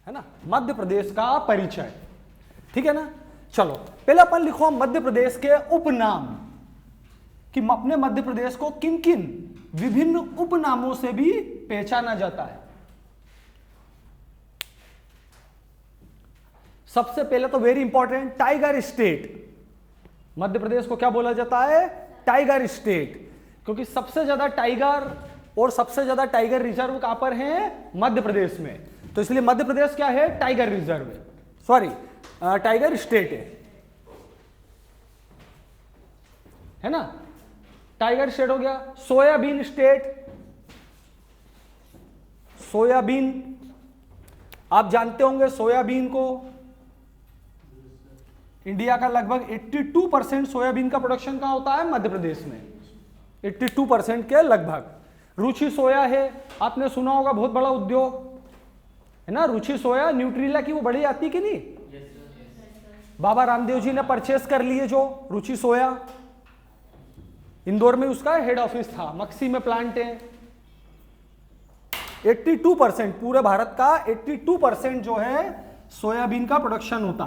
है ना, मध्य प्रदेश का परिचय, ठीक है ना। चलो पहले अपन लिखो मध्य प्रदेश के उपनाम, कि अपने मध्य प्रदेश को किन किन विभिन्न उपनामों से भी पहचाना जाता है। सबसे पहले तो very important, tiger state. Madhya Pradesh को क्या बोला जाता है? टाइगर स्टेट, क्योंकि सबसे ज्यादा टाइगर और सबसे ज्यादा टाइगर रिजर्व कहां पर है? मध्य प्रदेश में। तो इसलिए मध्य प्रदेश क्या है? टाइगर रिजर्व है, सॉरी टाइगर स्टेट है ना, टाइगर स्टेट हो गया। सोयाबीन स्टेट, सोयाबीन आप जानते होंगे, सोयाबीन को इंडिया का लगभग 82% सोयाबीन का प्रोडक्शन कहां होता है? मध्य प्रदेश में, 82% के लगभग। रुचि सोया है, आपने सुना होगा, बहुत बड़ा उद्योग है ना। रुचि सोया न्यूट्रीला की वो बड़ी आती कि नहीं? बाबा रामदेव जी ने परचेस कर लिए जो रुचि सोया, इंदौर में उसका हेड ऑफिस था, मक्सी में प्लांट है। 82% पूरे भारत का 82% जो है सोयाबीन का प्रोडक्शन होता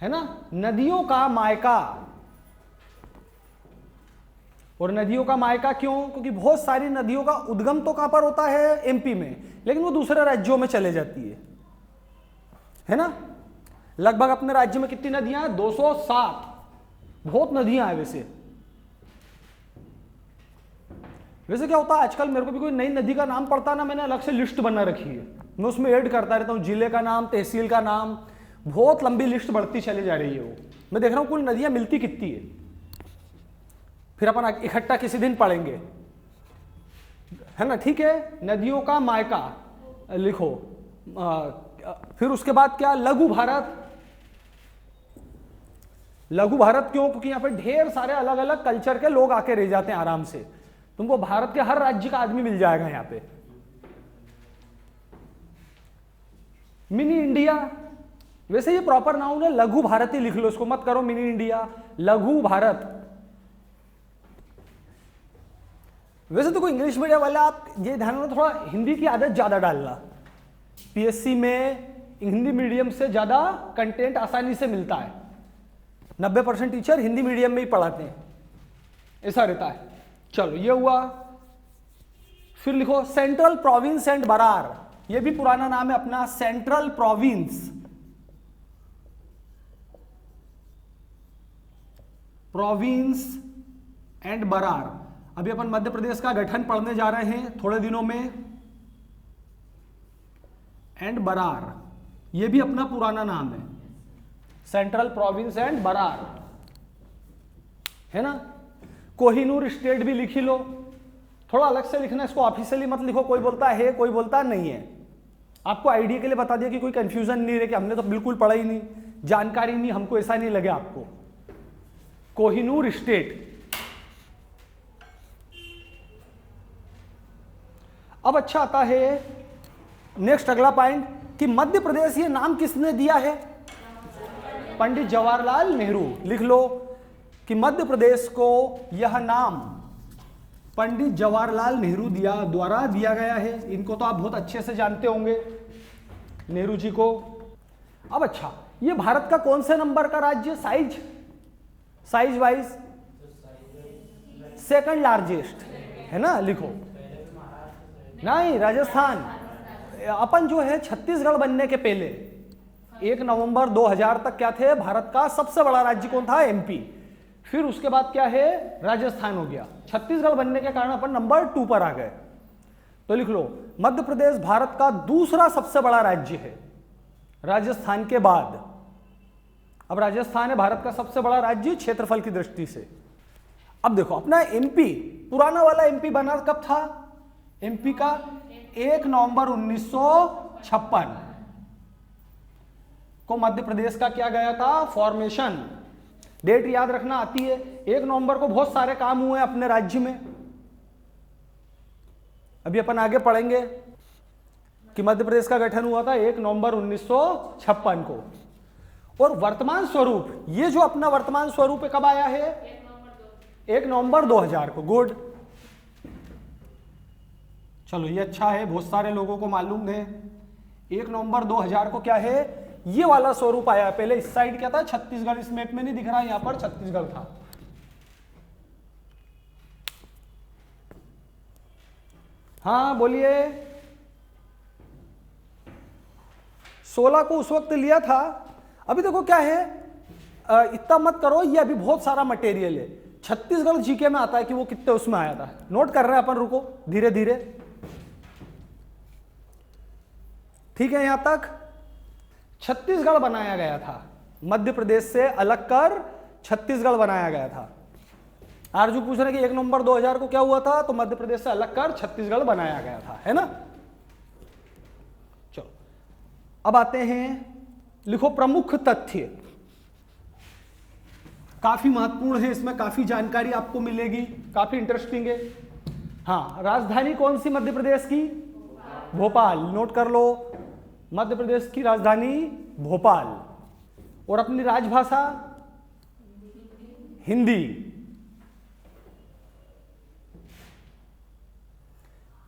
है ना। नदियों का मायका, और नदियों का मायका क्यों? क्योंकि बहुत सारी नदियों का उद्गम तो कहां पर होता है? एमपी में, लेकिन वो दूसरे राज्यों में चले जाती है ना। लगभग अपने राज्य में कितनी नदियां हैं? 207, बहुत नदियां हैं। वैसे क्या होता है, आजकल मेरे को भी कोई नई नदी का नाम पड़ता ना, मैंने अलग से लिस्ट बना रखी है, मैं उसमें ऐड करता रहता हूँ, जिले का नाम, तहसील का नाम, बहुत लंबी लिस्ट बढ़ती चली जा रही है। वो मैं देख रहा हूँ कुल नदियां मिलती कितनी है, फिर अपन इकट्ठा किसी दिन पढ़ेंगे, है ना। ठीक है, नदियों का मायका लिखो। फिर उसके बाद क्या? लघु भारत। लघु भारत क्यों? क्योंकि यहां पे ढेर सारे अलग अलग कल्चर के लोग आके रह जाते हैं आराम से, तुमको भारत के हर राज्य का आदमी मिल जाएगा यहां पे। मिनी इंडिया, वैसे ये प्रॉपर नाउन है, लघु भारत ही लिख लो, इसको मत करो मिनी इंडिया, लघु भारत। वैसे तो कोई इंग्लिश मीडियम वाला, आप ये ध्यान रखना, थोड़ा हिंदी की आदत ज्यादा डालना। पीएससी में हिंदी मीडियम से ज्यादा कंटेंट आसानी से मिलता है, 90% टीचर हिंदी मीडियम में ही पढ़ाते हैं, ऐसा रहता है। चलो ये हुआ। फिर लिखो सेंट्रल प्रोविंस एंड बरार, ये भी पुराना नाम है अपना, central province, province and Berar. अभी अपन मध्य प्रदेश का गठन पढ़ने जा रहे हैं थोड़े दिनों में। एंड बरार, ये भी अपना पुराना नाम है, सेंट्रल प्रोविंस एंड बरार, है ना। कोहिनूर स्टेट भी लिखी लो, थोड़ा अलग से लिखना, इसको ऑफिशियली मत लिखो, कोई बोलता है कोई बोलता नहीं है। आपको आइडिया के लिए बता दिया कि कोई कंफ्यूजन नहीं रहे कि हमने तो बिल्कुल पढ़ा ही नहीं, जानकारी नहीं, हमको ऐसा नहीं लगे आपको। कोहिनूर स्टेट। अब अच्छा आता है नेक्स्ट अगला पॉइंट, कि मध्य प्रदेश ये नाम किसने दिया है? पंडित जवाहरलाल नेहरू। लिख लो कि मध्य प्रदेश को यह नाम पंडित जवाहरलाल नेहरू द्वारा दिया गया है। इनको तो आप बहुत अच्छे से जानते होंगे, नेहरू जी को। अब अच्छा, ये भारत का कौन से नंबर का राज्य? साइज वाइज सेकंड लार्जेस्ट है ना, लिखो। नहीं, राजस्थान। अपन जो है छत्तीसगढ़ बनने के पहले 1 नवंबर 2000 तक क्या थे? भारत का सबसे बड़ा राज्य कौन था? एमपी। फिर उसके बाद क्या है? राजस्थान हो गया। छत्तीसगढ़ बनने के कारण अपन नंबर 2 पर आ गए। तो लिख लो मध्य प्रदेश भारत का दूसरा सबसे बड़ा राज्य है राजस्थान के बाद। अब राजस्थान है भारत का सबसे बड़ा राज्य क्षेत्रफल की दृष्टि से। अब देखो अपना एमपी, पुराना वाला एमपी बना कब था? एमपी का 1 नवंबर 1956 को मध्य प्रदेश का क्या गया था? फॉर्मेशन। डेट याद रखना आती है। 1 नवंबर को बहुत सारे काम हुए अपने राज्य में, अभी अपन आगे पढ़ेंगे कि मध्य प्रदेश का गठन हुआ था 1 नवंबर 1956 को। और वर्तमान स्वरूप, ये जो अपना वर्तमान स्वरूप है कब आया है? 1 नवंबर 2000 को। गुड। चलो ये अच्छा है, बहुत सारे लोगों को मालूम है। 1 नवंबर 2000 को क्या है, ये वाला स्वरूप आया। पहले इस साइड क्या था, छत्तीसगढ़, इस मैप में नहीं दिख रहा, यहां पर छत्तीसगढ़ था। हाँ बोलिए। 16 को उस वक्त लिया था। अभी देखो क्या है, इतना मत करो, ये अभी बहुत सारा मटेरियल है। छत्तीसगढ़ जीके में आता है कि वो कितने उसमें आया था, नोट कर रहे हैं अपन, रुको धीरे धीरे। ठीक है, यहां तक छत्तीसगढ़ बनाया गया था, मध्य प्रदेश से अलग कर छत्तीसगढ़ बनाया गया था। आरजू पूछ रहे कि 1 नवंबर 2000 को क्या हुआ था, तो मध्य प्रदेश से अलग कर छत्तीसगढ़ बनाया गया था, है ना। चलो अब आते हैं, लिखो प्रमुख तथ्य, काफी महत्वपूर्ण है, इसमें काफी जानकारी आपको मिलेगी, काफी इंटरेस्टिंग है। हाँ, राजधानी कौन सी मध्य प्रदेश की, भोपाल, नोट कर लो, मध्य प्रदेश की राजधानी भोपाल। और अपनी राजभाषा हिंदी,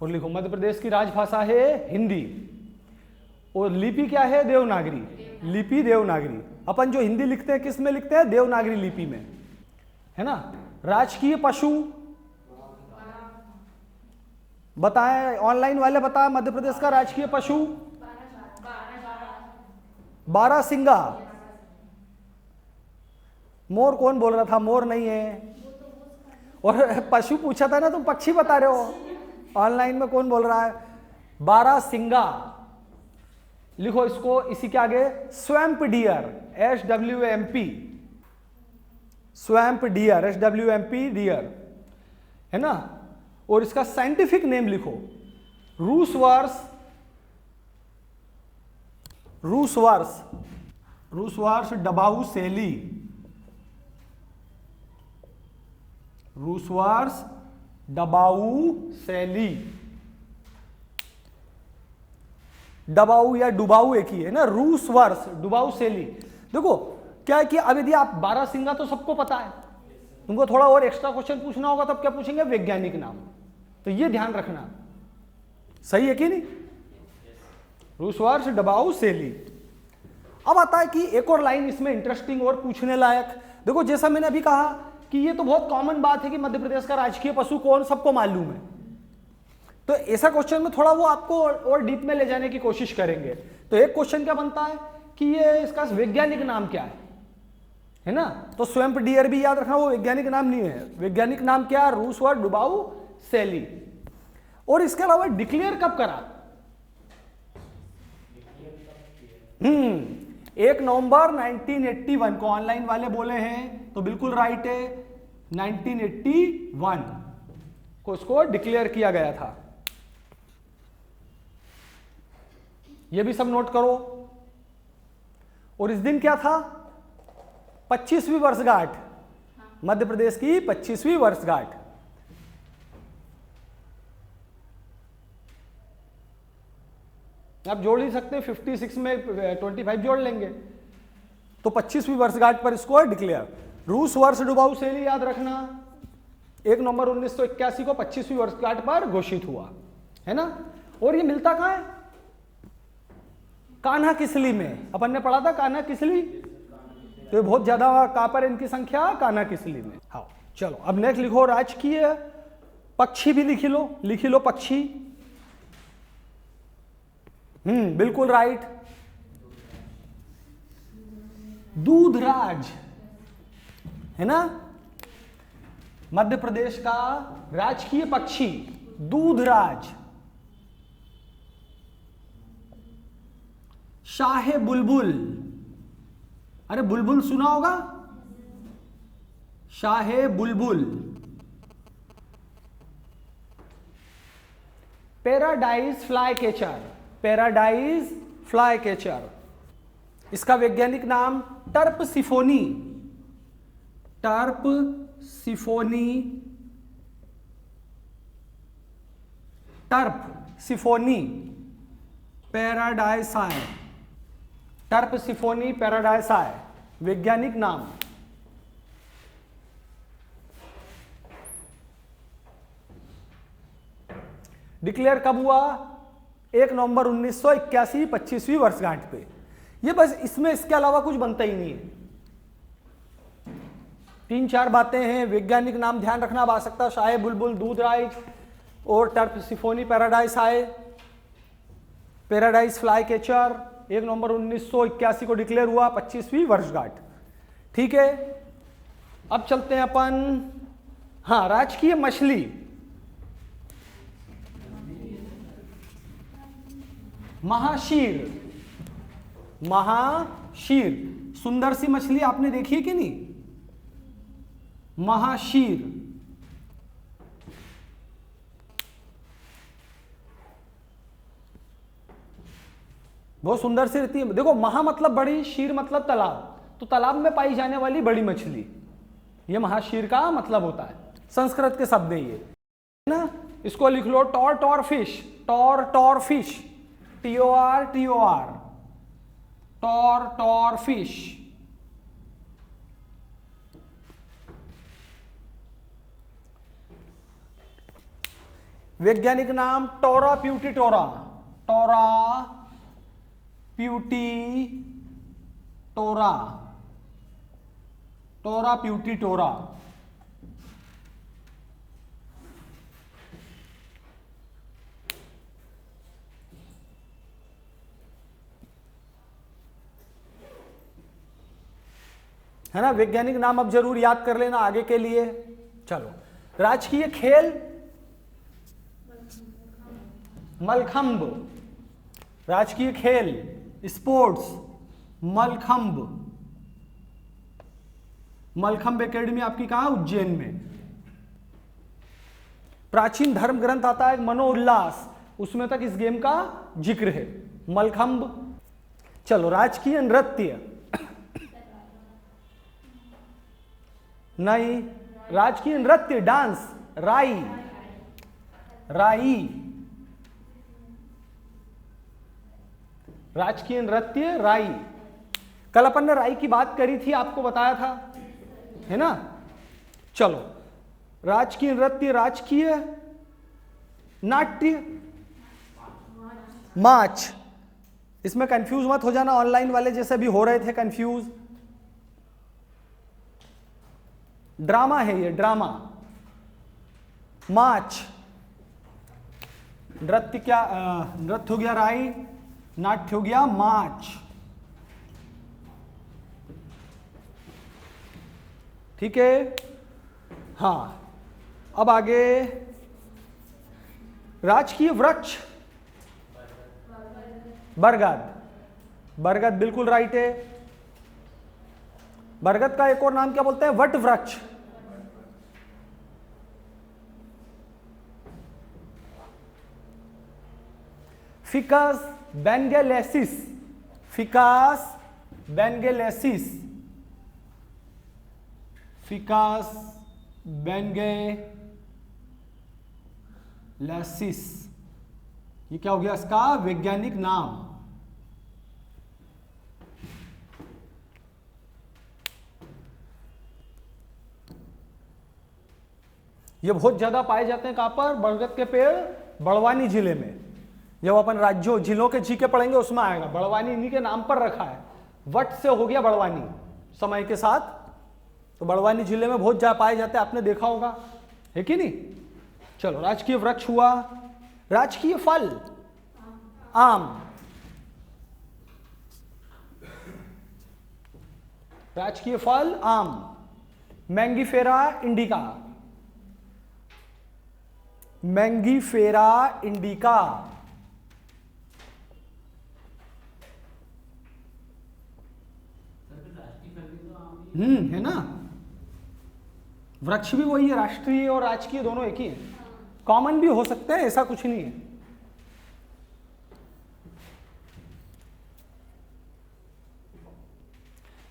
और लिखो मध्य प्रदेश की राजभाषा है हिंदी। और लिपि क्या है, देवनागरी, लिपि देवनागरी। अपन जो हिंदी लिखते हैं किस में लिखते हैं, देवनागरी लिपि में, है ना। राजकीय पशु बताएं, ऑनलाइन वाले बताएं, मध्य प्रदेश का राजकीय पशु बारहसिंगा। मोर कौन बोल रहा था, मोर नहीं है। और पशु पूछा था ना, तुम पक्षी बता रहे हो, ऑनलाइन में कौन बोल रहा है, बारहसिंगा। लिखो इसको, इसी के आगे swamp deer, SWMP, swamp deer, SWMP deer, है ना। और इसका साइंटिफिक नेम लिखो, रूसवर्स, रूसवर्स, रूसवर्स डबाऊ सेली, रूसवर्स डबाऊ सेली। डबाऊ या डुबाऊ एक ही है ना, रूस वर्ष डुबाऊ सेली। देखो क्या है कि अब यदि आप बारहसिंगा तो सबको पता है, तुमको थोड़ा और एक्स्ट्रा क्वेश्चन पूछना होगा तब क्या पूछेंगे, वैज्ञानिक नाम, तो ये ध्यान रखना, सही है कि नहीं, रूस वर्ष डबाऊ सेली। अब आता है कि एक और लाइन इसमें इंटरेस्टिंग और पूछने लायक। देखो जैसा मैंने अभी कहा कि ये तो बहुत कॉमन बात है कि मध्य प्रदेश का राजकीय पशु कौन, सबको मालूम है। तो ऐसा क्वेश्चन में थोड़ा वो आपको और डीप में ले जाने की कोशिश करेंगे। तो एक क्वेश्चन क्या बनता है कि ये इसका वैज्ञानिक नाम क्या है ना। तो स्वैम्प डियर भी याद रखना, वो वैज्ञानिक नाम नहीं है, वैज्ञानिक नाम क्या है, रूस वर्ड डुबाऊ सेली। और इसके अलावा डिक्लेयर कब करा, 1 नवंबर 1981 को। ऑनलाइन वाले बोले हैं तो बिल्कुल राइट है, 1981 को इसको डिक्लेयर किया गया था। ये भी सब नोट करो। और इस दिन क्या था, 25वीं वर्षगांठ, मध्य प्रदेश की 25वीं वर्षगांठ। आप जोड़ ही सकते हैं, 56 में 25 जोड़ लेंगे तो 25वीं वर्षगांठ पर इसको डिक्लेयर। रूस वर्ष डुबाऊ सेली याद रखना, 1 नवंबर 1981 को 25वीं वर्षगांठ पर घोषित हुआ, है ना। और ये मिलता कहां है, कान्हा किसली में, अपन ने पढ़ा था कान्हा किसली, तो ये बहुत ज्यादा, कहां पर इनकी संख्या, कान्हा किसली में। हाँ चलो अब नेक्स्ट लिखो, राजकीय पक्षी भी लिख लो पक्षी। बिल्कुल राइट, दूधराज, है ना, मध्य प्रदेश का राजकीय पक्षी दूधराज। शाहे बुलबुल, अरे बुलबुल सुना होगा, शाहे बुलबुल। Paradise fly catcher, paradise fly catcher, इसका वैज्ञानिक नाम टर्प सिफोनी, टर्प सिफोनी, टर्प सिफोनी पैराडाइसाई, टर्प सिफोनी पैराडाइसाई वैज्ञानिक नाम। डिक्लेयर कब हुआ? 1 नवंबर 1981, 25वीं वर्षगांठ पे। ये बस, इसमें इसके अलावा कुछ बनता ही नहीं है। 3-4 बातें हैं। वैज्ञानिक नाम ध्यान रखना अब आ सकता है, शाहे बुलबुल, दूधराइज और टर्प सिफोनी पैराडाइस आए, पैराडाइस फ्लाई कैचर 1 नवंबर 1981 को डिक्लेयर हुआ, 25वीं वर्षगांठ। ठीक है, अब चलते हैं अपन, हाँ, राजकीय मछली, महाशीर। महाशीर सुंदर सी मछली आपने देखी है कि नहीं? महाशीर। बहुत सुंदर सी रहती है। देखो, महा मतलब बड़ी, शीर मतलब तालाब, तो तालाब में पाई जाने वाली बड़ी मछली, ये महाशीर का मतलब होता है। संस्कृत के शब्द है ये ना। इसको लिख लो, tor fish, tor fish, TOR tor fish. वैज्ञानिक नाम टोरा प्यूटिटोरा, टोरा प्यूटिटोरा, टोरा प्यूटिटोरा। है ना, वैज्ञानिक नाम अब जरूर याद कर लेना आगे के लिए। चलो, राजकीय खेल मलखंब, राजकीय खेल स्पोर्ट्स मलखंब। मलखंब एकेडमी आपकी कहां? उज्जैन में। प्राचीन धर्म ग्रंथ आता है मनोउल्लास, उसमें तक इस गेम का जिक्र है, मलखंब। चलो, राजकीय नृत्य, नहीं, राजकीय नृत्य डांस राई, राई। राजकीय नृत्य राई। कल अपन ने राई की बात करी थी, आपको बताया था, है ना। चलो, राजकीय नृत्य, राजकीय नाट्य माच। इसमें कंफ्यूज मत हो जाना, ऑनलाइन वाले जैसे भी हो रहे थे कंफ्यूज। ड्रामा है ये, ड्रामा। माच, नृत्य क्या, नृत्य हो गया राई, नाट्य हो गया माच। ठीक है, हाँ। अब आगे, राजकीय वृक्ष बरगद, बरगद बिल्कुल राइट है। बरगद का एक और नाम क्या बोलते हैं? वट वृक्ष। Ficus benghalensis, Ficus benghalensis, Ficus benghalensis. ये क्या हो गया इसका वैज्ञानिक नाम? ये बहुत ज्यादा पाए जाते हैं कहां पर? बरगद के पेड़ बड़वानी जिले में। जब अपन राज्यों जिलों के जीके पढ़ेंगे उसमें आएगा, बड़वानी इन्हीं के नाम पर रखा है, वट से हो गया बड़वानी समय के साथ। तो बड़वानी जिले में बहुत ज्यादा पाए जाते हैं, आपने देखा होगा, है कि नहीं। चलो, राजकीय वृक्ष हुआ। राजकीय फल आम, राजकीय फल आम। Mangifera indica, Mangifera indica. है ना। वृक्ष भी वही है, राष्ट्रीय और राजकीय दोनों एक ही है। कॉमन भी हो सकते हैं, ऐसा कुछ नहीं है।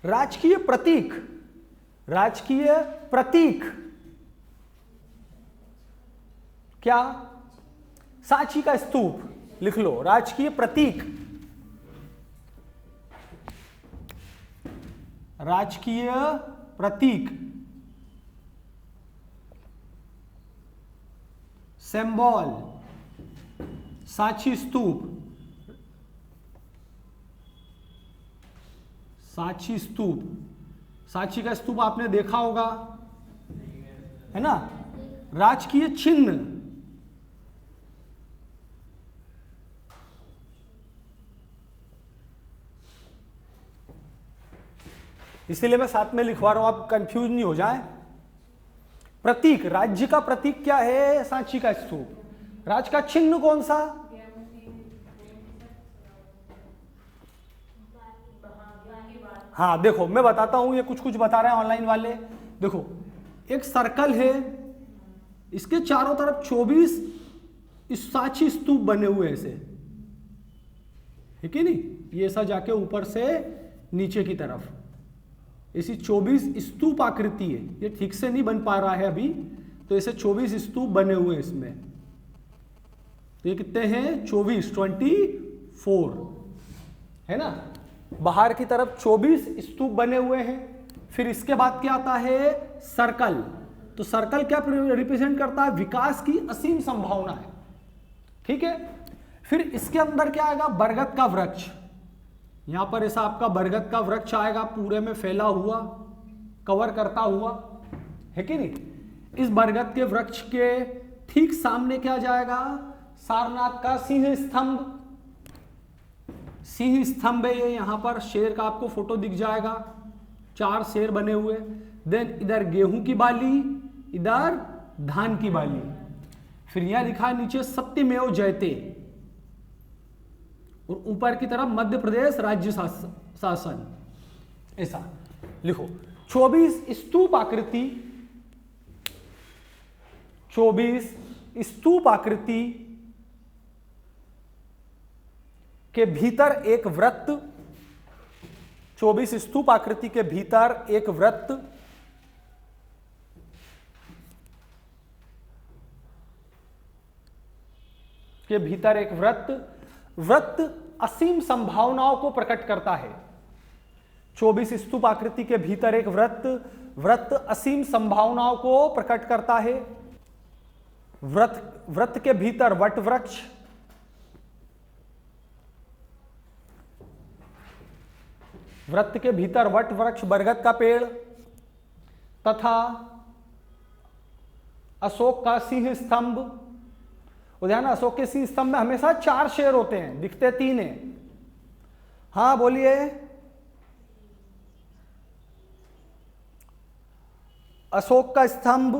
राजकीय प्रतीक, राजकीय प्रतीक क्या? सांची का स्तूप, लिख लो, राजकीय प्रतीक, राजकीय प्रतीक, सिंबल, सांची स्तूप, सांची स्तूप, सांची का स्तूप आपने देखा होगा, है ना। राजकीय चिन्ह, इसीलिए मैं साथ में लिखवा रहा हूं, आप कंफ्यूज नहीं हो जाए। प्रतीक, राज्य का प्रतीक क्या है? सांची का स्तूप। राज्य का चिन्ह कौन सा? हाँ देखो मैं बताता हूं, ये कुछ कुछ बता रहे हैं ऑनलाइन वाले। देखो एक सर्कल है, इसके चारों तरफ 24 इस सांची स्तूप बने हुए हैं ऐसे, है कि नहीं। ये ऐसा जाके ऊपर से नीचे की तरफ ऐसी 24 स्तूप आकृति है। ये ठीक से नहीं बन पा रहा है अभी, तो ऐसे 24 स्तूप बने हुए हैं इसमें। तो ये कितने हैं? 24 है ना। बाहर की तरफ 24 स्तूप बने हुए हैं। फिर इसके बाद क्या आता है? सर्कल। तो सर्कल क्या रिप्रेजेंट करता है? विकास की असीम संभावना है, ठीक है। फिर इसके अंदर क्या आएगा? बरगद का वृक्ष। यहां पर ऐसा आपका बरगद का वृक्ष आएगा, पूरे में फैला हुआ, कवर करता हुआ, है कि नहीं। इस बरगद के वृक्ष के ठीक सामने क्या जाएगा? सारनाथ का सिंह स्तंभ। सिंह स्तंभ है ये, यहां पर शेर का आपको फोटो दिख जाएगा, 4 शेर बने हुए। देन इधर गेहूं की बाली, इधर धान की बाली। फिर यहां लिखा है नीचे सत्यमेव जयते, और ऊपर की तरफ मध्य प्रदेश राज्य शासन, ऐसा लिखो। 24 स्तूप आकृति, 24 स्तूप आकृति के भीतर एक वृत्त, 24 स्तूप आकृति के भीतर एक वृत्त, के भीतर एक वृत्त। वृत्त असीम संभावनाओं को प्रकट करता है। 24 स्तूप आकृति के भीतर एक वृत्त, वृत्त असीम संभावनाओं को प्रकट करता है। वृत्त के भीतर वट वृक्ष, वृत्त के भीतर वट वृक्ष, बरगद का पेड़ तथा अशोक का सिंह स्तंभ। ध्यान, अशोक के सिंह स्तंभ में हमेशा 4 शेर होते हैं, दिखते 3 हैं। हाँ बोलिए। अशोक का स्तंभ,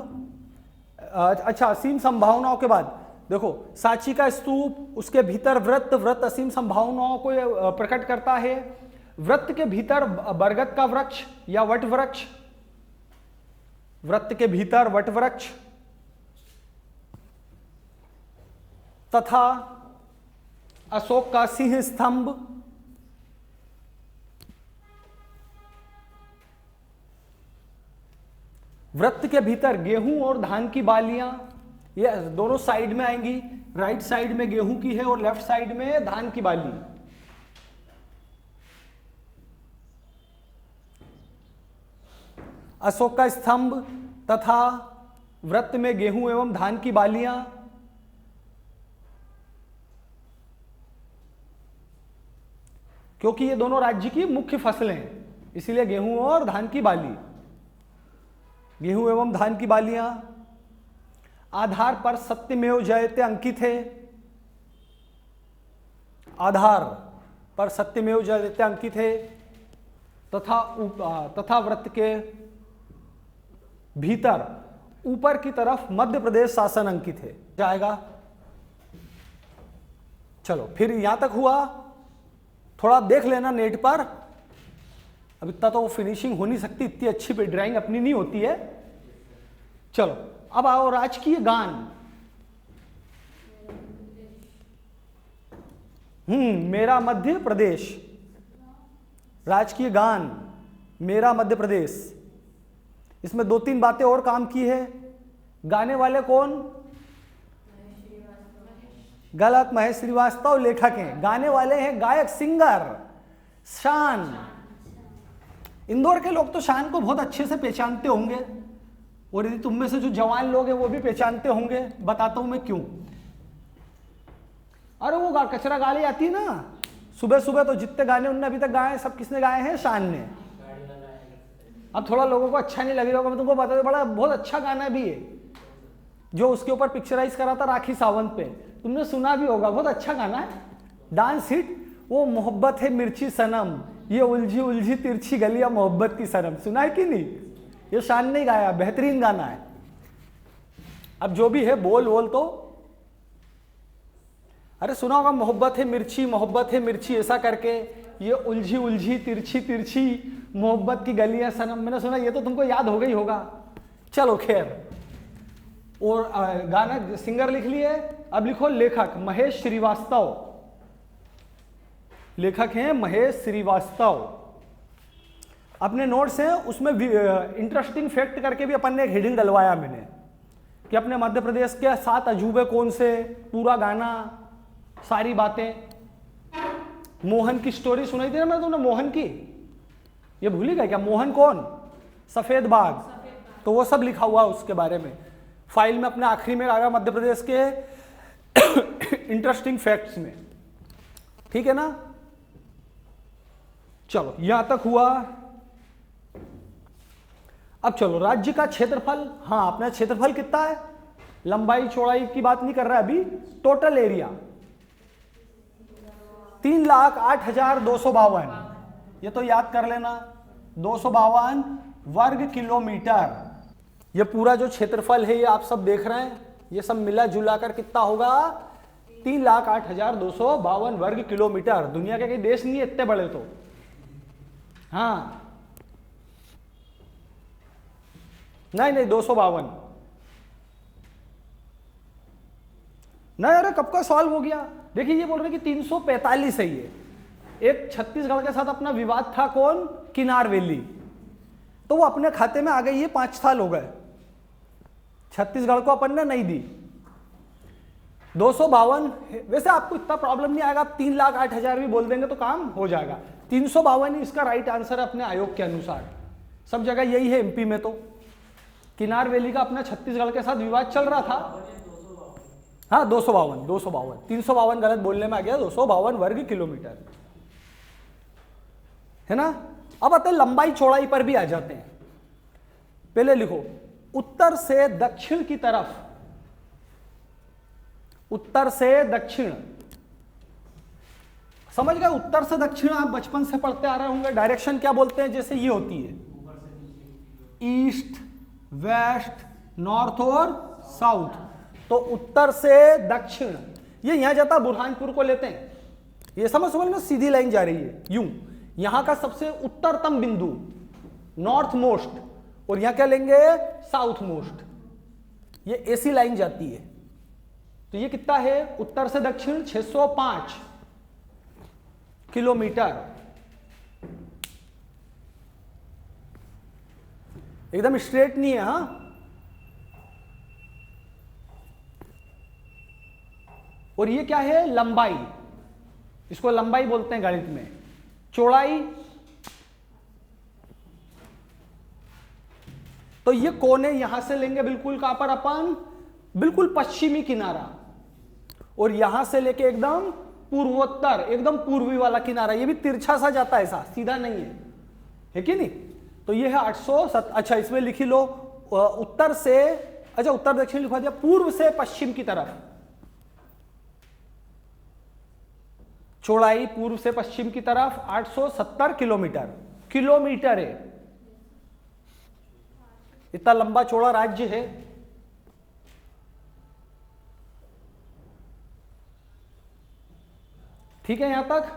अच्छा असीम संभावनाओं के बाद देखो सांची का स्तूप, उसके भीतर वृत्त, वृत्त असीम संभावनाओं को प्रकट करता है। वृत्त के भीतर बरगद का वृक्ष या वट वृक्ष, वृत्त के भीतर वट वृक्ष तथा अशोक का सिंह स्तंभ। वृत्त के भीतर गेहूं और धान की बालियां, ये दोनों साइड में आएंगी। राइट साइड में गेहूं की है और लेफ्ट साइड में धान की बाली। अशोक का स्तंभ तथा वृत्त में गेहूं एवं धान की बालियां। क्योंकि ये दोनों राज्य की मुख्य फसलें हैं, इसीलिए गेहूं और धान की बाली, गेहूं एवं धान की बालियां। आधार पर सत्यमेव जयते अंकित है, आधार पर सत्यमेव जयते अंकित है। तथा वृत्त के भीतर ऊपर की तरफ मध्य प्रदेश शासन अंकित है जाएगा। चलो फिर यहां तक हुआ, थोड़ा देख लेना नेट पर। अब इतना तो वो फिनिशिंग हो नहीं सकती, इतनी अच्छी ड्राइंग अपनी नहीं होती है। चलो अब आओ राजकीय गान। मेरा मध्य प्रदेश, राजकीय गान मेरा मध्य प्रदेश। इसमें 2-3 बातें और काम की है। गाने वाले कौन? गलत, महेश श्रीवास्तव लेखक हैं। गाने वाले हैं गायक, सिंगर शान। इंदौर के लोग तो शान को बहुत अच्छे से पहचानते होंगे, और यदि तुम में से जो जवान लोग हैं वो भी पहचानते होंगे। बताता हूं मैं क्यों। अरे वो कचरा गाली आती है ना सुबह सुबह, तो जितने गाने उनने अभी तक गाए सब किसने गाए हैं? शान ने। अब थोड़ा लोगों को अच्छा नहीं लग रहा होगा, मैं तुमको बता दूं, बड़ा बहुत अच्छा गाना भी है जो उसके ऊपर पिक्चराइज करा था राखी सावंत पे, तुमने सुना भी होगा, बहुत अच्छा गाना है, डांस हिट। वो मोहब्बत है मिर्ची सनम, ये उलझी उलझी तिरछी गलियां मोहब्बत की सनम, सुना है कि नहीं? ये शान ने गाया, बेहतरीन गाना है। अब जो भी है बोल तो अरे सुना होगा, मोहब्बत है मिर्ची ऐसा करके, ये उलझी उलझी तिरछी तिरछी मोहब्बत की गलियां सनम, मैंने सुना, ये तो तुमको याद हो गई होगा। चलो खैर, और गाना सिंगर लिख लिए, अब लिखो लेखक महेश श्रीवास्तव, लेखक हैं महेश श्रीवास्तव। अपने नोट्स हैं उसमें इंटरेस्टिंग फैक्ट करके भी अपन ने एक हेडिंग डलवाया मैंने कि अपने मध्य प्रदेश के 7 अजूबे कौन से, पूरा गाना, सारी बातें। मोहन की स्टोरी सुनाई थी ना मैंने तुमने, मोहन की, ये भूल ही गए क्या? मोहन कौन? सफेद बाघ, तो वो सब लिखा हुआ उसके बारे में फाइल में अपने आखिरी में आएगा मध्य प्रदेश के इंटरेस्टिंग फैक्ट्स में, ठीक है ना? चलो यहां तक हुआ। अब चलो राज्य का क्षेत्रफल, हाँ अपना क्षेत्रफल कितना है, लंबाई चौड़ाई की बात नहीं कर रहा है अभी, टोटल एरिया 3,08,252, ये तो याद कर लेना, 252 वर्ग किलोमीटर। ये पूरा जो क्षेत्रफल है ये आप सब देख रहे हैं, ये सब मिला जुला कर कितना होगा? 3,08,252 वर्ग किलोमीटर। दुनिया के कई देश नहीं है इतने बड़े तो, हाँ नहीं 252 नहीं, अरे कब का सॉल्व हो गया। देखिए ये बोल रहे कि 345 है ये। एक छत्तीसगढ़ के साथ अपना विवाद था, कौन? किनार वैली, तो वो अपने खाते में आ गई, ये 5 साल हो गए, छत्तीसगढ़ को अपन ने नहीं दी। 252, वैसे आपको इतना प्रॉब्लम नहीं आएगा, आप 3,08,000 भी बोल देंगे तो काम हो जाएगा। 352 ही इसका राइट आंसर है अपने आयोग के अनुसार, सब जगह यही है, एमपी में तो किनार वैली का अपना छत्तीसगढ़ के साथ विवाद चल रहा था। हाँ 252, 352 गलत बोलने में आ गया, 252 वर्ग किलोमीटर है ना। अब आते हैं लंबाई चौड़ाई पर भी आ जाते हैं। पहले लिखो उत्तर से दक्षिण की तरफ, उत्तर से दक्षिण, समझ गए? उत्तर से दक्षिण आप बचपन से पढ़ते आ रहे होंगे, डायरेक्शन क्या बोलते हैं? जैसे ये होती है ईस्ट, वेस्ट, नॉर्थ और साउथ, तो उत्तर से दक्षिण ये यहां जाता है, बुरहानपुर को लेते हैं, ये समझ में सीधी लाइन जा रही है यूं, यहां का सबसे उत्तरतम बिंदु नॉर्थ मोस्ट, और यहां क्या लेंगे? साउथ मोस्ट, ये ऐसी लाइन जाती है। तो ये कितना है उत्तर से दक्षिण? 605 किलोमीटर, एकदम स्ट्रेट नहीं है। हाँ और ये क्या है? लंबाई, इसको लंबाई बोलते हैं गणित में। चौड़ाई, तो ये कोने यहां से लेंगे बिल्कुल कहां पर अपन? बिल्कुल पश्चिमी किनारा, और यहां से लेके एकदम पूर्वोत्तर, एकदम पूर्वी वाला किनारा, ये भी तिरछा सा जाता है, ऐसा सीधा नहीं है कि नहीं? तो ये है 807। अच्छा इसमें लिखी लो उत्तर से, अच्छा उत्तर दक्षिण लिखवा दिया, पूर्व से पश्चिम की तरफ चौड़ाई, पूर्व से पश्चिम की तरफ 870 किलोमीटर, किलोमीटर है, इतना लंबा चौड़ा राज्य है। ठीक है यहां तक?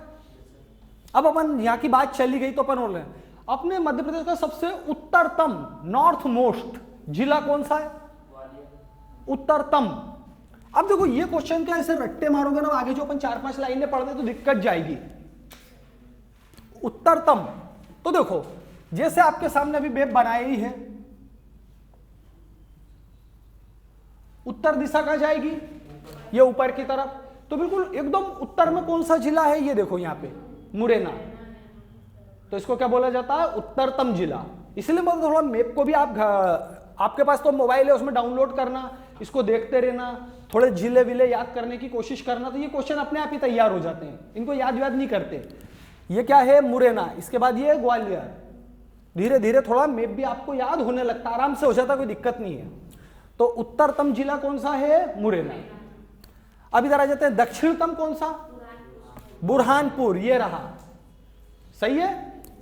अब अपन यहां की बात चली गई तो अपन बोल रहे हैं अपने मध्य प्रदेश का सबसे उत्तरतम, नॉर्थ मोस्ट जिला कौन सा है? उत्तरतम। अब देखो ये क्वेश्चन क्या ऐसे रट्टे मारोगे ना, आगे जो अपन 4-5 लाइनें पढ़ने तो दिक्कत जाएगी। उत्तरतम, तो देखो जैसे आपके सामने अभी मैप बनाया ही है, उत्तर दिशा कहां जाएगी? ये ऊपर की तरफ, तो बिल्कुल एकदम उत्तर में कौन सा जिला है? ये देखो यहां पे मुरैना, तो इसको क्या बोला जाता है? उत्तरतम जिला। इसलिए मतलब थोड़ा मैप को भी आप, आपके पास तो मोबाइल है उसमें डाउनलोड करना, इसको देखते रहना, थोड़े जिले विले याद करने की कोशिश करना, तो ये क्वेश्चन अपने आप ही तैयार हो जाते हैं, इनको याद नहीं करते। ये क्या है, मुरैना, इसके बाद ये ग्वालियर। धीरे धीरे थोड़ा मैप भी आपको याद होने लगता, आराम से हो जाता, कोई दिक्कत नहीं है। तो उत्तरतम जिला कौन सा है, मुरैना। अब इधर आ जाते हैं, दक्षिणतम कौन सा, बुरहानपुर, ये रहा, सही है।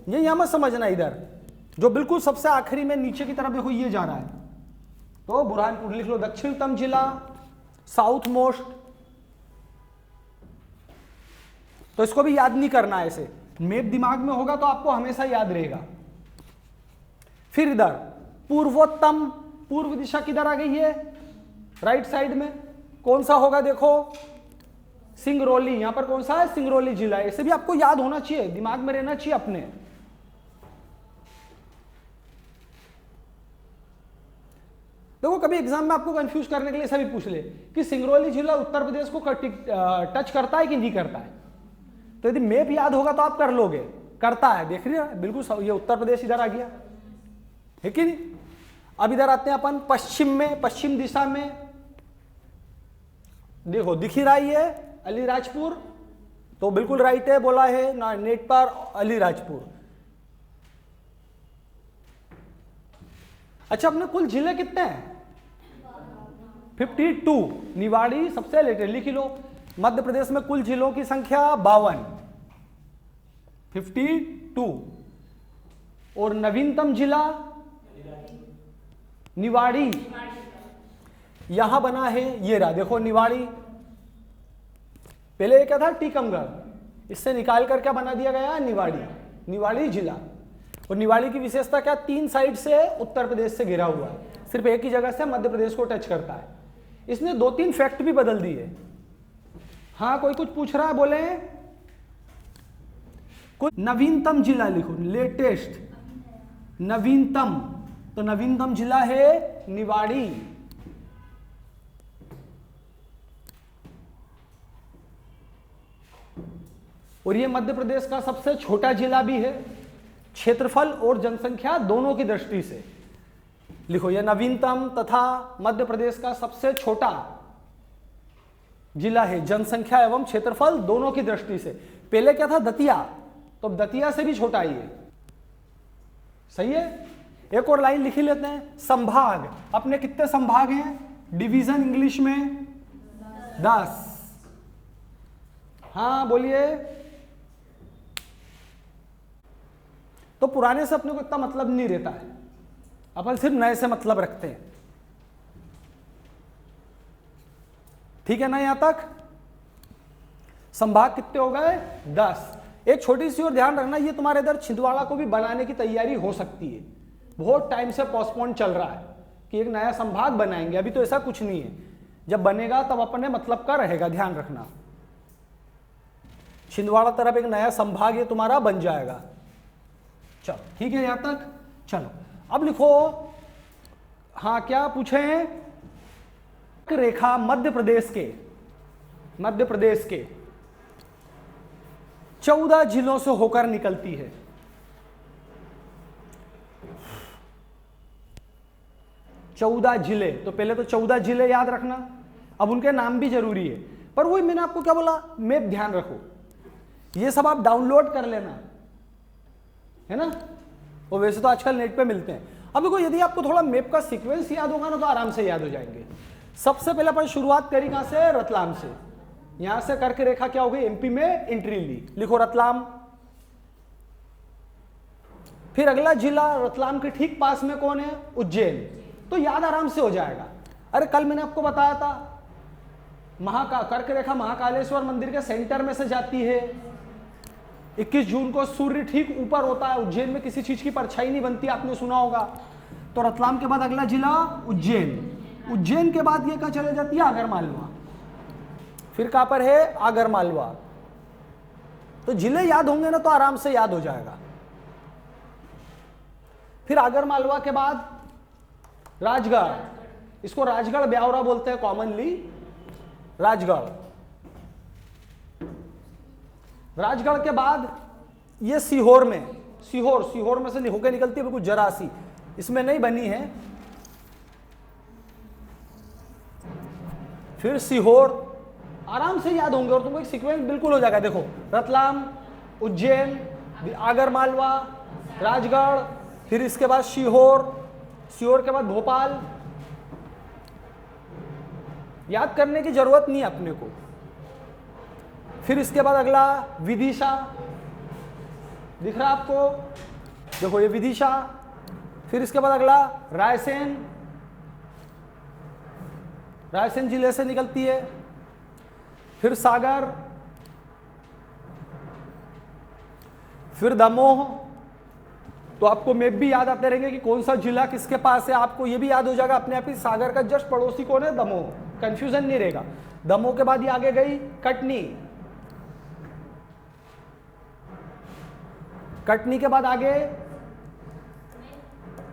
ये यहां मत समझना, इधर जो बिल्कुल सबसे आखिरी में नीचे की तरफ देखो ये जा रहा है, तो बुरहानपुर लिख लो। दक्षिणतम जिला, साउथ मोस्ट, तो इसको भी याद नहीं करना ऐसे, मैप दिमाग में होगा तो आपको हमेशा याद रहेगा। फिर इधर पूर्वोत्तम, पूर्व दिशा किधर आ गई है, राइट साइड में, कौन सा होगा देखो, सिंगरौली। यहां पर कौन सा है, सिंगरौली जिला। ऐसे भी आपको याद होना चाहिए, दिमाग में रहना चाहिए अपने। देखो कभी एग्जाम में आपको कंफ्यूज करने के लिए ऐसा भी पूछ ले कि सिंगरौली जिला उत्तर प्रदेश को टच करता है कि नहीं करता है, तो यदि मैप याद होगा तो आप कर लोगे, करता है, देख रही है बिल्कुल, ये उत्तर प्रदेश इधर आ गया है कि नहीं। अब इधर आते हैं अपन पश्चिम में, पश्चिम दिशा में देखो दिख ही रहा है अलीराजपुर, तो बिल्कुल राइट है, बोला है ना नेट पर अलीराजपुर। अच्छा, अपने कुल जिले कितने हैं, 52। निवाड़ी सबसे लेटे, लिख लो। मध्य प्रदेश में कुल जिलों की संख्या 52, 52। और नवीनतम जिला निवाड़ी, यहां बना है, ये रहा देखो निवाड़ी। पहले ये क्या था, टीकमगढ़, इससे निकाल कर क्या बना दिया गया, निवाड़ी, निवाड़ी जिला। और निवाड़ी की विशेषता क्या, 3 साइड से उत्तर प्रदेश से घिरा हुआ है, सिर्फ एक ही जगह से मध्य प्रदेश को टच करता है। इसने 2-3 फैक्ट भी बदल दिए। हाँ, कोई कुछ पूछ रहा है, बोले। कुछ नवीनतम जिला लिखो, लेटेस्ट, नवीनतम, तो नवीनतम जिला है निवाड़ी। और ये मध्य प्रदेश का सबसे छोटा जिला भी है, क्षेत्रफल और जनसंख्या दोनों की दृष्टि से। लिखो, यह नवीनतम तथा मध्य प्रदेश का सबसे छोटा जिला है, जनसंख्या एवं क्षेत्रफल दोनों की दृष्टि से। पहले क्या था, दतिया, तो दतिया से भी छोटा ही है, सही है। एक और लाइन लिखी लेते हैं, संभाग। अपने कितने संभाग हैं, डिवीजन इंग्लिश में 10। हाँ बोलिए। तो पुराने से अपने को इतना मतलब नहीं रहता है, अपन सिर्फ नए से मतलब रखते हैं, ठीक है ना। यहां तक संभाग कितने हो गए, 10। एक छोटी सी और ध्यान रखना, ये तुम्हारे इधर छिंदवाड़ा को भी बनाने की तैयारी हो सकती है, बहुत टाइम से पोस्टपोन चल रहा है कि एक नया संभाग बनाएंगे, अभी तो ऐसा कुछ नहीं है, जब बनेगा तब अपने मतलब का रहेगा, ध्यान रखना। छिंदवाड़ा तरफ एक नया संभाग ये तुम्हारा बन जाएगा। चलो ठीक है, यहां तक। चलो अब लिखो, हाँ क्या पूछे हैं, रेखा मध्य प्रदेश के 14 जिलों से होकर निकलती है। 14 जिले, तो पहले तो 14 जिले याद रखना, अब उनके नाम भी जरूरी है, पर वही मैंने आपको क्या बोला, मैप ध्यान रखो, ये सब आप डाउनलोड कर लेना, है ना। और वैसे तो आजकल नेट पे मिलते हैं। अब देखो, यदि आपको थोड़ा मैप का सीक्वेंस याद होगा ना तो आराम से याद हो जाएंगे। सबसे पहले अपन शुरुआत करी कहां से, रतलाम से। यहां से करके रेखा क्या हो गई, एमपी में एंट्री ली, लिखो रतलाम। फिर अगला जिला रतलाम के ठीक पास में कौन है, उज्जैन, तो याद आराम से हो जाएगा। अरे कल मैंने आपको बताया था, कर्क रेखा महाकालेश्वर मंदिर के सेंटर में से जाती है। 21 जून को सूर्य ठीक ऊपर होता है, उज्जैन में किसी चीज की परछाई नहीं बनती, आपने सुना होगा। तो रतलाम के बाद अगला जिला उज्जैन, उज्जैन के बाद ये कहां चले जाती है, आगरमालवा। फिर कहां पर है, आगरमालवा। तो जिले याद होंगे ना तो आराम से याद हो जाएगा। फिर आगरमालवा के बाद राजगढ़, इसको राजगढ़ ब्यावरा बोलते हैं कॉमनली, राजगढ़। राजगढ़ के बाद ये सीहोर में, सीहोर में से होकर निकलती है बिल्कुल जरासी, इसमें नहीं बनी है। फिर सीहोर, आराम से याद होंगे और तुमको एक सीक्वेंस बिल्कुल हो जाएगा। देखो रतलाम, उज्जैन, आगरमालवा, राजगढ़, फिर इसके बाद सीहोर, सीहोर के बाद भोपाल। याद करने की जरूरत नहीं है अपने को। फिर इसके बाद अगला विदिशा, दिख रहा आपको, देखो ये विदिशा। फिर इसके बाद अगला रायसेन, रायसेन जिले से निकलती है। फिर सागर, फिर दमोह। तो आपको मैप भी याद आते रहेंगे कि कौन सा जिला किसके पास है, आपको ये भी याद हो जाएगा अपने आप ही। सागर का जस्ट पड़ोसी कौन है? दमोह, कंफ्यूजन नहीं रहेगा। दमोह के बाद ये आगे गई कटनी, कटनी के बाद आगे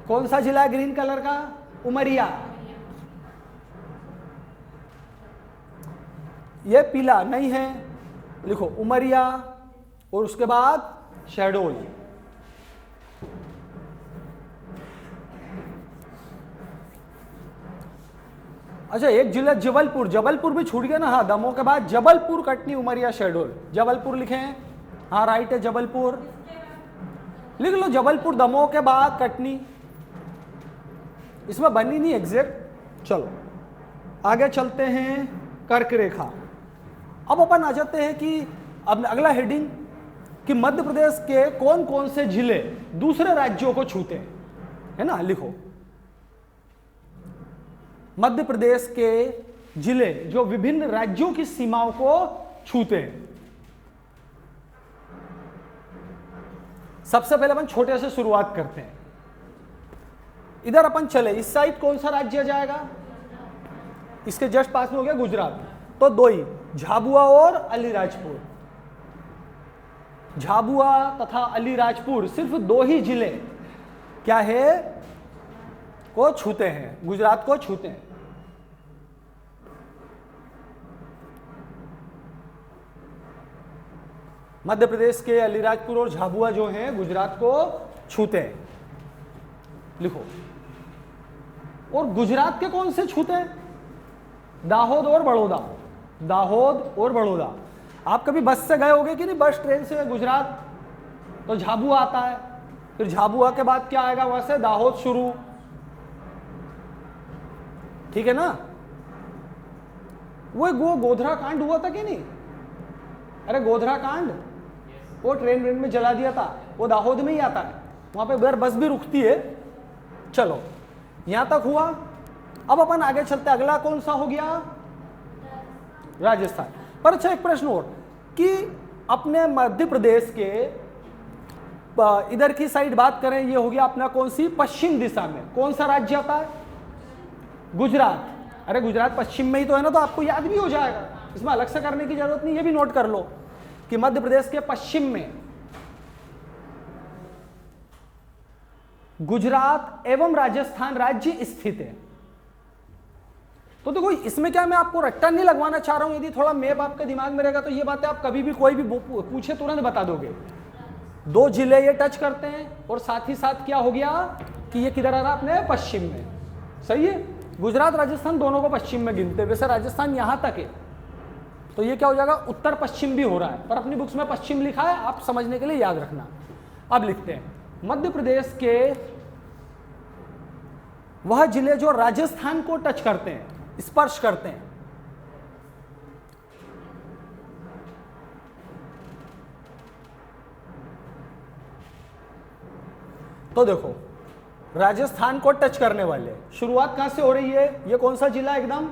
कौन सा जिला है ग्रीन कलर का? उमरिया। ये पीला नहीं है, लिखो उमरिया, और उसके बाद शहडोल। अच्छा एक जिला जबलपुर, जबलपुर भी छूट गया ना। हाँ दमोह के बाद जबलपुर, कटनी, उमरिया, शहडोल। जबलपुर लिखें, हाँ राइट है जबलपुर, लिख लो जबलपुर। दमोह के बाद कटनी, इसमें बनी नहीं एग्जैक्ट। चलो आगे चलते हैं, कर्क रेखा। अब अपन आ जाते हैं कि अब अगला हेडिंग कि मध्य प्रदेश के कौन कौन से जिले दूसरे राज्यों को छूते हैं, है ना। लिखो मध्य प्रदेश के जिले जो विभिन्न राज्यों की सीमाओं को छूते हैं। सबसे पहले अपन छोटे से शुरुआत करते हैं। इधर अपन चले, इस साइड कौन सा राज्य जाएगा? इसके जस्ट पास में हो गया गुजरात। तो दो ही, झाबुआ और अलीराजपुर। झाबुआ तथा अलीराजपुर सिर्फ दो ही जिले क्या है को छूते हैं, गुजरात को छूते हैं। मध्य प्रदेश के अलीराजपुर और झाबुआ जो हैं गुजरात को छूते हैं। लिखो, और गुजरात के कौन से छूते हैं? दाहोद और बड़ौदा, दाहोद और बड़ौदा। आप कभी बस से गए होंगे कि नहीं, बस ट्रेन से गुजरात, तो झाबुआ आता है, फिर झाबुआ के बाद क्या आएगा वहां से? दाहोद शुरू, ठीक है ना। वो गोधरा कांड हुआ था कि नहीं? अरे गोधरा कांड, वो ट्रेन में जला दिया था, वो दाहोद में ही आता है। वहां पे उधर बस भी रुकती है। चलो यहां तक हुआ। अब अपन आगे चलते, अगला कौन सा हो गया? राजस्थान। पर अच्छा एक प्रश्न और कि अपने मध्य प्रदेश के इधर की साइड बात करें, ये हो गया अपना कौन सी? पश्चिम दिशा में कौन सा राज्य आता है? गुजरात। अरे गुजरात पश्चिम में ही तो है ना, तो आपको याद भी हो जाएगा, इसमें अलग से करने की जरूरत नहीं। ये भी नोट कर लो कि मध्य प्रदेश के पश्चिम में गुजरात एवं राजस्थान राज्य स्थित है। तो देखो इसमें क्या, मैं आपको रट्टा नहीं लगवाना चाह रहा हूं। यदि थोड़ा मैप आपके दिमाग में रहेगा तो ये बातें आप कभी भी कोई भी पूछे तुरंत बता दोगे। दो जिले ये टच करते हैं, और साथ ही साथ क्या हो गया कि ये किधर आ रहा अपने पश्चिम में। सही है, गुजरात राजस्थान दोनों को पश्चिम में गिनते हैं। वैसे राजस्थान यहां तक है, तो ये क्या हो जाएगा? उत्तर पश्चिम भी हो रहा है, पर अपनी बुक्स में पश्चिम लिखा है, आप समझने के लिए याद रखना। अब लिखते हैं मध्य प्रदेश के वह जिले जो राजस्थान को टच करते हैं, स्पर्श करते हैं। तो देखो राजस्थान को टच करने वाले शुरुआत कहां से हो रही है? ये कौन सा जिला? एकदम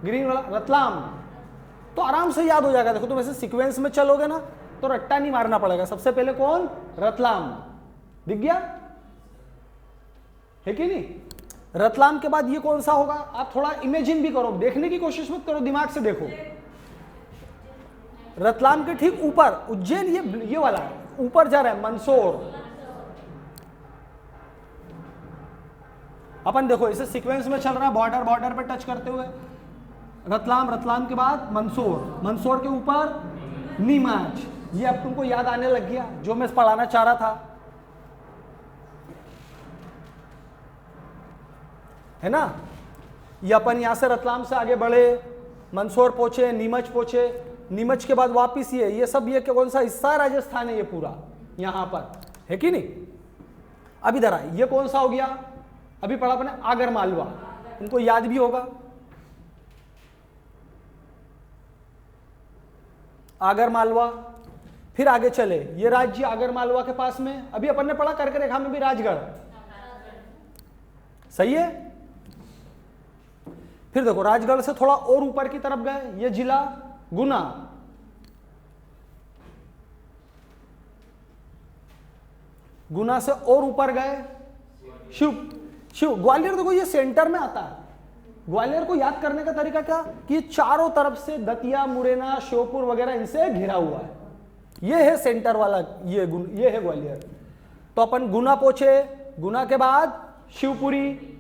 ग्रीन वाला, रतलाम। तो आराम से याद हो जाएगा। देखो तुम ऐसे सीक्वेंस में चलोगे ना तो रट्टा नहीं मारना पड़ेगा। सबसे पहले कौन? रतलाम। दिख गया है कि नहीं? रतलाम के बाद ये कौन सा होगा? आप थोड़ा इमेजिन भी करो, देखने की कोशिश मत करो, दिमाग से देखो। रतलाम के ठीक ऊपर उज्जैन, ये वाला ऊपर जा रहा है मंदसौर। अपन देखो इसे सीक्वेंस में चल रहा है, बॉर्डर बॉर्डर पे टच करते हुए। रतलाम, रतलाम के बाद मंदसौर, मंदसौर के ऊपर नीमच। ये अब तुमको याद आने लग गया जो मैं पढ़ाना चाह रहा था, है ना। ये अपन यहाँ से रतलाम से आगे बढ़े, मंदसौर पहुंचे, नीमच पहुंचे, नीमच के बाद वापिस ये सब ये कौन सा हिस्सा राजस्थान है ये पूरा यहाँ पर, है कि नहीं। अब इधर आए, ये कौन सा हो गया, अभी पढ़ा अपने आगर मालवा, इनको याद भी होगा। आगर मालवा, फिर आगे चले, ये राज्य आगर मालवा के पास में, अभी अपन ने पढ़ा कर्क रेखा में भी राजगढ़, सही है। फिर देखो राजगढ़ से थोड़ा और ऊपर की तरफ गए, ये जिला गुना, गुना से और ऊपर गए शिव ग्वालियर। देखो ये सेंटर में आता है। ग्वालियर को याद करने का तरीका क्या, कि चारों तरफ से दतिया, मुरैना, श्योपुर वगैरह इनसे घिरा हुआ है, ये है सेंटर वाला, ये है ग्वालियर। तो अपन गुना पहुंचे, गुना के बाद शिवपुरी,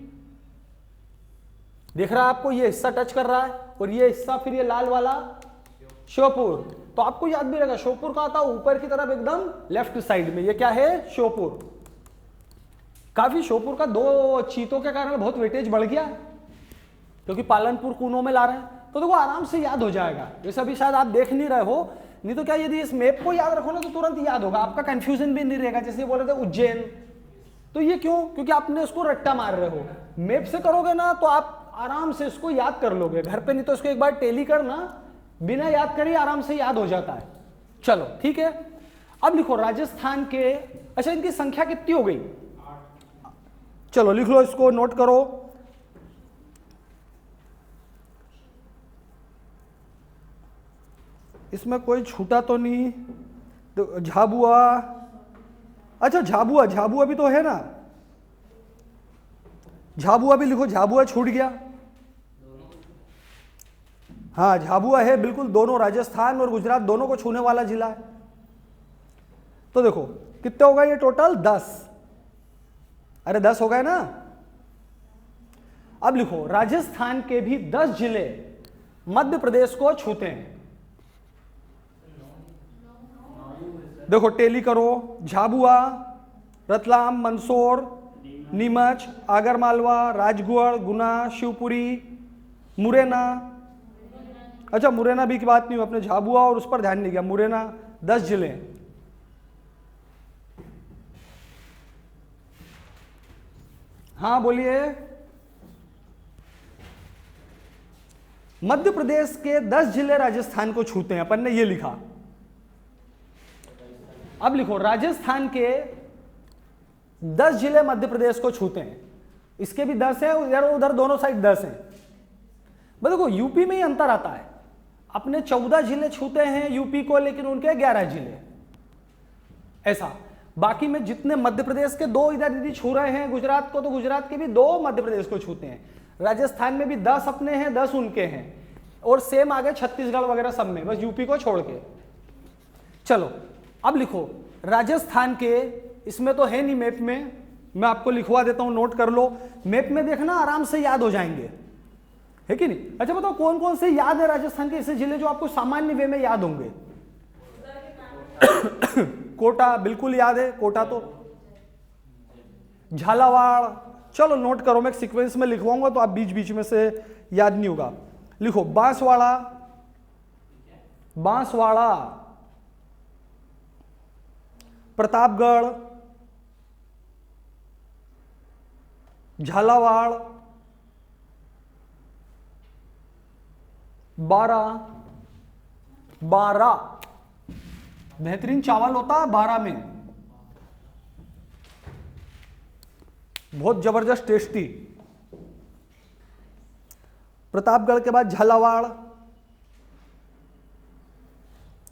दिख रहा है आपको, ये हिस्सा टच कर रहा है, और ये हिस्सा फिर ये लाल वाला श्योपुर। तो आपको याद भी रहेगा श्योपुर का आता ऊपर की तरफ एकदम लेफ्ट साइड में, ये क्या है श्योपुर। काफी श्योपुर का 2 चीतों के कारण बहुत वेटेज बढ़ गया, क्योंकि पालनपुर कूनों में ला रहे हैं। तो देखो आराम से याद हो जाएगा, वैसे अभी शायद आप देख नहीं रहे हो, नहीं तो क्या यदि इस मैप को याद रखो ना तो तुरंत याद होगा, आपका कंफ्यूजन भी नहीं रहेगा। जैसे बोल रहे थे उज्जैन, तो ये क्यों, क्योंकि आपने उसको रट्टा मार रहे हो। मैप से करोगे ना तो आप आराम से इसको याद कर लोगे घर पे, नहीं तो इसको एक बार टेली करना, बिना याद करे आराम से याद हो जाता है। चलो ठीक है, अब लिखो राजस्थान के, अच्छा इनकी संख्या कितनी हो गई, चलो लिख लो, इसको नोट करो। इसमें कोई छूटा तो नहीं, तो झाबुआ, अच्छा झाबुआ भी तो है ना, झाबुआ भी लिखो, झाबुआ छूट गया। हाँ झाबुआ है बिल्कुल, दोनों राजस्थान और गुजरात दोनों को छूने वाला जिला है। तो देखो कितने होगा ये टोटल, 10, अरे 10 हो गए ना। अब लिखो राजस्थान के भी 10 जिले मध्य प्रदेश को छूते हैं। देखो टेली करो, झाबुआ, रतलाम, मंदसौर, नीमच, आगरमालवा, राजगढ़, गुना, शिवपुरी, मुरैना, अच्छा मुरैना भी की बात नहीं हुई, अपने झाबुआ और उस पर ध्यान नहीं गया, मुरैना 10 जिले। हाँ बोलिए। मध्य प्रदेश के 10 जिले राजस्थान को छूते हैं, अपन ने ये लिखा। अब लिखो राजस्थान के 10 जिले मध्य प्रदेश को छूते हैं, इसके भी 10 है, उधर उधर दोनों साइड 10 हैं। बस देखो यूपी में ही अंतर आता है, अपने 14 जिले छूते हैं यूपी को, लेकिन उनके 11 जिले, ऐसा। बाकी में जितने मध्य प्रदेश के 2 इधर यदि छू रहे हैं गुजरात को, तो गुजरात के भी 2 मध्य प्रदेश को छूते हैं। राजस्थान में भी 10 अपने हैं, 10 उनके हैं, और सेम आगे छत्तीसगढ़ वगैरह सब में, बस यूपी को छोड़ के। चलो अब लिखो राजस्थान के, इसमें तो है नहीं मैप में, मैं आपको लिखवा देता हूं, नोट कर लो, मैप में देखना आराम से याद हो जाएंगे, है कि नहीं। अच्छा बताओ कौन कौन से याद है राजस्थान के ऐसे जिले जो आपको सामान्य वे में याद होंगे। कोटा बिल्कुल याद है, कोटा तो, झालावाड़, चलो नोट करो, मैं सीक्वेंस में लिखवाऊंगा तो आप बीच बीच में से याद नहीं होगा। लिखो बांसवाड़ा, बांसवाड़ा, प्रतापगढ़, झालावाड़, बारा, बेहतरीन चावल होता है 12 में, बहुत जबरदस्त टेस्टी। प्रतापगढ़ के बाद झालावाड़,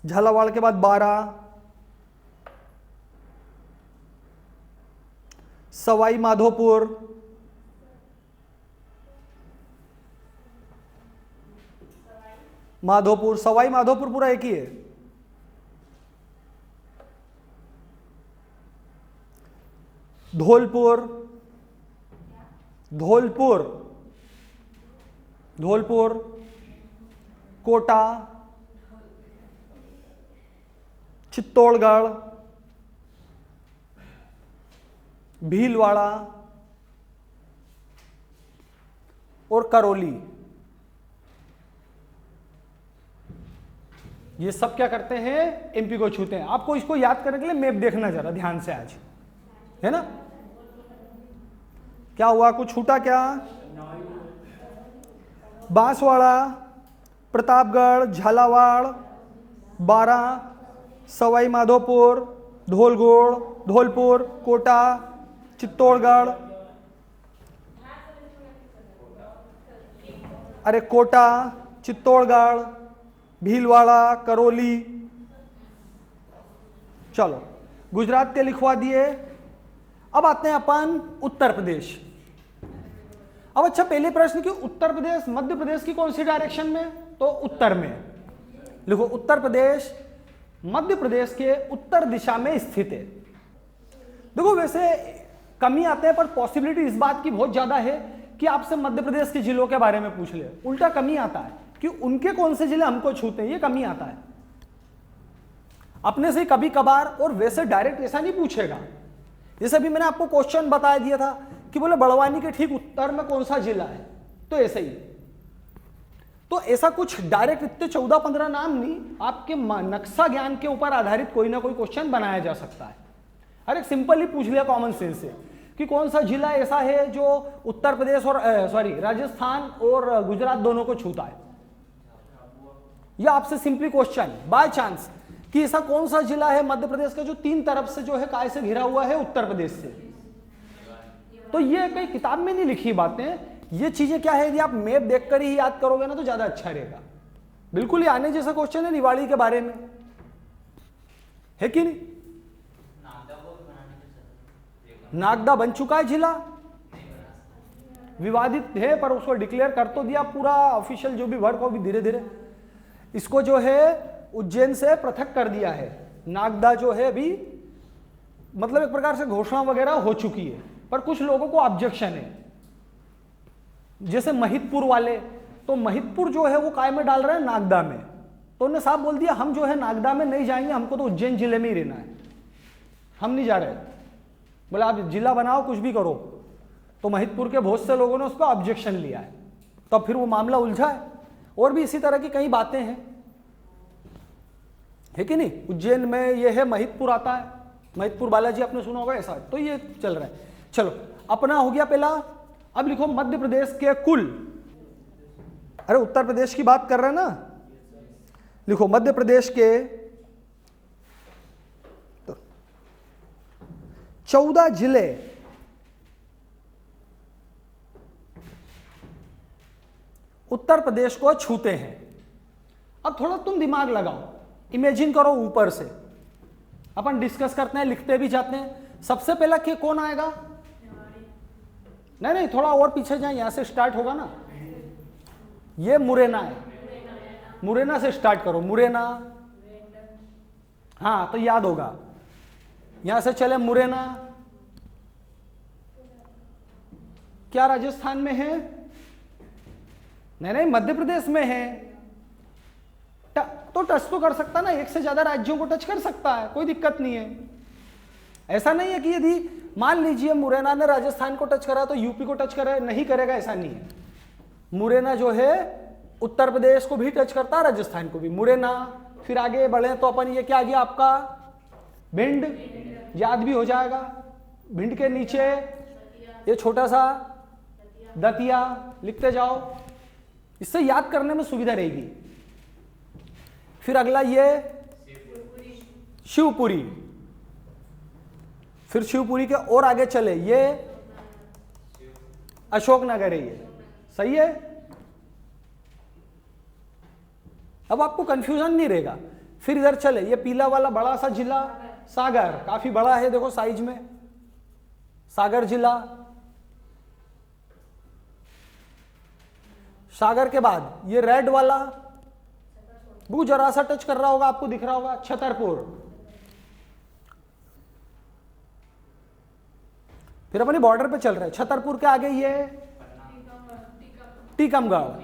झालावाड़ के बाद 12, सवाई माधोपुर, सवाई माधोपुर पूरा एक ही है। धौलपुर, कोटा, चित्तौड़गढ़, भीलवाड़ा, और करौली, ये सब क्या करते हैं, एमपी को छूते हैं। आपको इसको याद करने के लिए मैप देखना जरा ध्यान से आज, है ना। क्या हुआ, कुछ छूटा क्या, बांसवाड़ा, प्रतापगढ़, झालावाड़, बारा, सवाई माधोपुर, धौलपुर, कोटा, चित्तौड़गढ़, अरे कोटा, चित्तौड़गढ़, भीलवाड़ा, करौली। चलो गुजरात के लिखवा दिए। अब आते हैं अपन उत्तर प्रदेश। अब अच्छा, पहले प्रश्न कि उत्तर प्रदेश मध्य प्रदेश की कौन सी डायरेक्शन में, तो उत्तर में। लिखो उत्तर प्रदेश मध्य प्रदेश के उत्तर दिशा में स्थित है। देखो वैसे कमी आते हैं, पर पॉसिबिलिटी इस बात की बहुत ज्यादा है कि आपसे मध्य प्रदेश के जिलों के बारे में पूछ ले। उल्टा कमी आता है कि उनके कौन से जिले हमको छूते हैं, ये कमी आता है अपने से कभी कभार। और वैसे डायरेक्ट ऐसा नहीं पूछेगा। जैसे अभी मैंने आपको क्वेश्चन बता दिया था कि बोले बड़वानी के ठीक उत्तर में कौन सा जिला है, तो ऐसे ही। तो ऐसा कुछ डायरेक्ट इतने 14-15 नाम नहीं, आपके नक्शा ज्ञान के ऊपर आधारित कोई ना कोई क्वेश्चन बनाया जा सकता है। हर एक सिंपल ही पूछ लिया कॉमन सेंस से कि कौन सा जिला ऐसा है जो उत्तर प्रदेश और राजस्थान और गुजरात दोनों को छूता है। या आपसे सिंपली क्वेश्चन बाय चांस कि ऐसा कौन सा जिला है मध्य प्रदेश का जो 3 तरफ से जो है काय से घिरा हुआ है उत्तर प्रदेश से। तो ये कई किताब में नहीं लिखी बातें, ये चीजें क्या है, यदि आप मैप देखकर ही याद करोगे ना तो ज्यादा अच्छा रहेगा। बिल्कुल ही आने जैसा क्वेश्चन है निवाड़ी के बारे में, है कि नहीं। नागदा बन चुका है जिला, विवादित है पर उसको डिक्लेयर कर तो दिया पूरा ऑफिशियल जो भी वर्क हो भी धीरे धीरे इसको जो है उज्जैन से पृथक कर दिया है। नागदा जो है अभी मतलब एक प्रकार से घोषणा वगैरह हो चुकी है, पर कुछ लोगों को ऑब्जेक्शन है। जैसे महितपुर वाले, तो महितपुर जो है वो काय में डाल रहे हैं, नागदा में। तो उन्होंने साफ बोल दिया हम जो है नागदा में नहीं जाएंगे, हमको तो उज्जैन जिले में ही रहना है, हम नहीं जा रहे। बोला आप जिला बनाओ कुछ भी करो। तो महितपुर के बहुत से लोगों ने उस पर ऑब्जेक्शन लिया है, तो फिर वो मामला उलझा है। और भी इसी तरह की कई बातें हैं, है कि नहीं। उज्जैन में ये है, महितपुर आता है, महितपुर बालाजी आपने सुना होगा ऐसा, तो ये चल रहा है। चलो अपना हो गया पहला। अब लिखो मध्य प्रदेश के कुल, अरे उत्तर प्रदेश की बात कर रहे हैं ना, लिखो मध्य प्रदेश के 14 जिले उत्तर प्रदेश को छूते हैं। अब थोड़ा तुम दिमाग लगाओ, इमेजिन करो ऊपर से, अपन डिस्कस करते हैं, लिखते भी जाते हैं। सबसे पहला के कौन आएगा, नहीं थोड़ा और पीछे जाए, यहां से स्टार्ट होगा ना, ये मुरैना है, मुरैना से स्टार्ट करो, मुरैना, हाँ तो याद होगा। यहां से चले मुरैना, क्या राजस्थान में है, नहीं मध्य प्रदेश में है। तो टच तो कर सकता ना, एक से ज्यादा राज्यों को टच कर सकता है, कोई दिक्कत नहीं है। ऐसा नहीं है कि यदि मान लीजिए मुरैना ने राजस्थान को टच करा तो यूपी को टच करे, नहीं करेगा, ऐसा नहीं है। मुरैना जो है उत्तर प्रदेश को भी टच करता है, राजस्थान को भी। मुरैना, फिर आगे बढ़े तो अपन ये क्या आ गया आपका, भिंड, याद भी हो जाएगा। भिंड के नीचे ये छोटा सा दतिया, लिखते जाओ, इससे याद करने में सुविधा रहेगी। फिर अगला ये शिवपुरी, फिर शिवपुरी के और आगे चले ये अशोकनगर है, ये सही है। अब आपको कंफ्यूजन नहीं रहेगा। फिर इधर चले, ये पीला वाला बड़ा सा जिला सागर, काफी बड़ा है देखो साइज में, सागर जिला। सागर के बाद ये रेड वाला, वो जरा सा टच कर रहा होगा, आपको दिख रहा होगा, छतरपुर। फिर अपनी बॉर्डर पे चल रहे हैं, छतरपुर के आगे ये टीकमगढ़,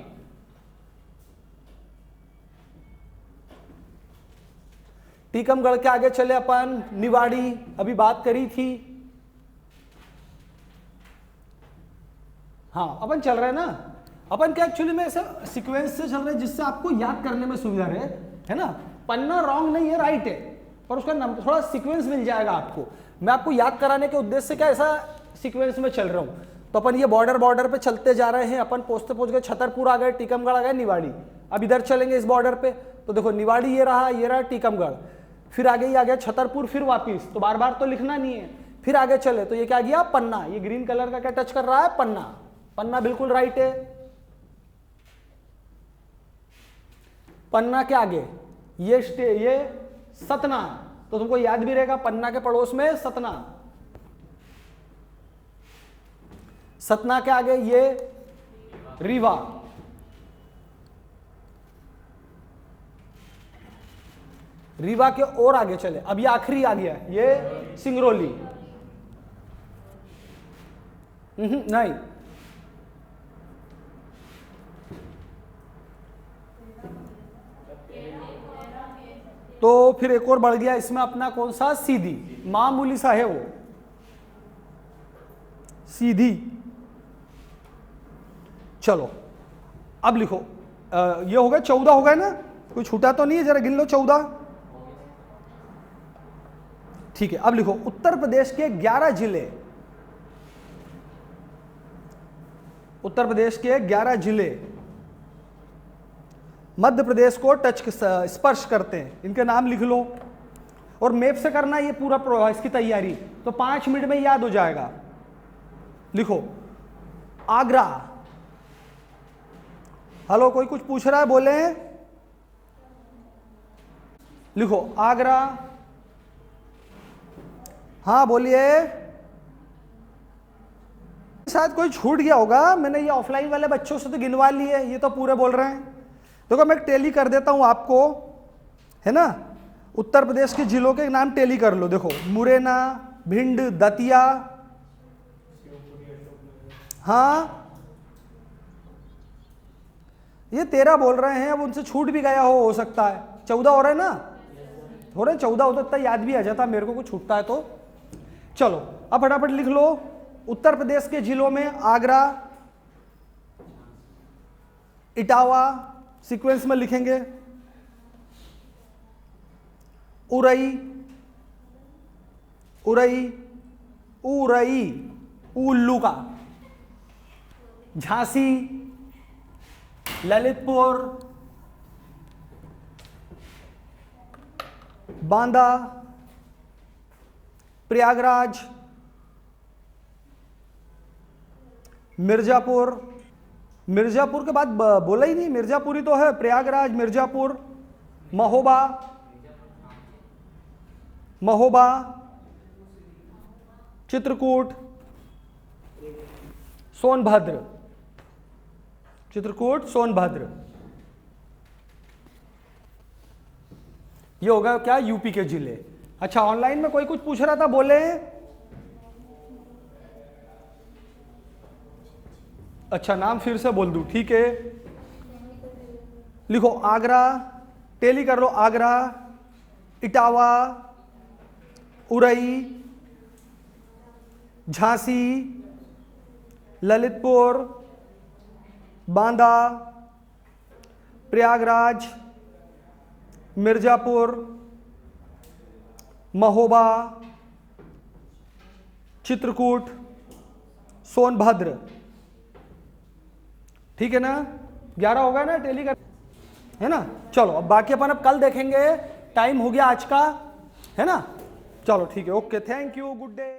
टीकमगढ़ के आगे चले अपन निवाड़ी, अभी बात करी थी। हाँ अपन चल रहे हैं ना। अपन क्या एक्चुअली में ऐसे सीक्वेंस से चल रहे हैं जिससे आपको याद करने में सुविधा रहे, है ना। पन्ना रॉन्ग नहीं है, राइट है, पर उसका नाम थोड़ा सीक्वेंस मिल जाएगा आपको। मैं आपको याद कराने के उद्देश्य से क्या ऐसा सीक्वेंस में चल रहा हूँ। तो अपन ये बॉर्डर पे चलते जा रहे हैं, अपन पहुंच गए छतरपुर आ गए, टीकमगढ़ आ गए, निवाड़ी। अब इधर चलेंगे इस बॉर्डर पे, तो देखो निवाड़ी ये रहा टीकमगढ़, फिर आगे ही आ गया छतरपुर, फिर वापिस, तो बार बार तो लिखना नहीं है। फिर आगे चले तो ये क्या गया, पन्ना। ये ग्रीन कलर का क्या टच कर रहा है, पन्ना। पन्ना बिल्कुल राइट है। पन्ना के आगे ये सतना, तो तुमको याद भी रहेगा पन्ना के पड़ोस में सतना। सतना के आगे ये रीवा। रीवा के और आगे चले, अब ये आखिरी आ गया, ये सिंगरौली। नहीं, तो फिर एक और बढ़ गया इसमें अपना कौन सा, सीधी। मामूली सा है वो, सीधी। चलो अब लिखो, ये हो गए 14 हो गए ना, कोई छूटा तो नहीं है, जरा गिन लो 14। ठीक है, अब लिखो उत्तर प्रदेश के 11 जिले, उत्तर प्रदेश के 11 जिले मध्य प्रदेश को स्पर्श करते हैं, इनके नाम लिख लो। और मैप से करना ये पूरा इसकी तैयारी, तो 5 मिनट में याद हो जाएगा। लिखो आगरा। हेलो, कोई कुछ पूछ रहा है, बोले। लिखो आगरा। हाँ बोलिए। शायद कोई छूट गया होगा, मैंने ये ऑफलाइन वाले बच्चों से तो गिनवा लिए, ये तो पूरे बोल रहे हैं। देखो मैं टैली कर देता हूं आपको, है ना। उत्तर प्रदेश के जिलों के नाम टैली कर लो। देखो मुरैना, भिंड, दतिया, हाँ ये 13 बोल रहे हैं, अब उनसे छूट भी गया हो सकता है। 14 हो रहे हैं ना, हो रहे 14 हो तो इतना याद भी आ जाता मेरे को, कुछ छूटता है तो। चलो अब फटाफट लिख लो। उत्तर प्रदेश के जिलों में आगरा, इटावा, सीक्वेंस में लिखेंगे, उरई, उरई, उरई, उल्लू का, झांसी, ललितपुर, बांदा, प्रयागराज, मिर्जापुर। मिर्जापुर के बाद बोला ही नहीं, मिर्जापुर ही तो है। प्रयागराज, मिर्जापुर, महोबा, महोबा, चित्रकूट, सोनभद्र, चित्रकूट, सोनभद्र। ये होगा क्या, यूपी के जिले। अच्छा, ऑनलाइन में कोई कुछ पूछ रहा था, बोले। अच्छा, नाम फिर से बोल दूं, ठीक है। लिखो आगरा, टैली कर लो। आगरा, इटावा, उरई, झांसी, ललितपुर, बांदा, प्रयागराज, मिर्जापुर, महोबा, चित्रकूट, सोनभद्र। ठीक है ना, 11 हो गया ना टैली का, है ना। चलो अब बाकी अपन अब कल देखेंगे, टाइम हो गया आज का, है ना। चलो ठीक है, okay, thank you, good day.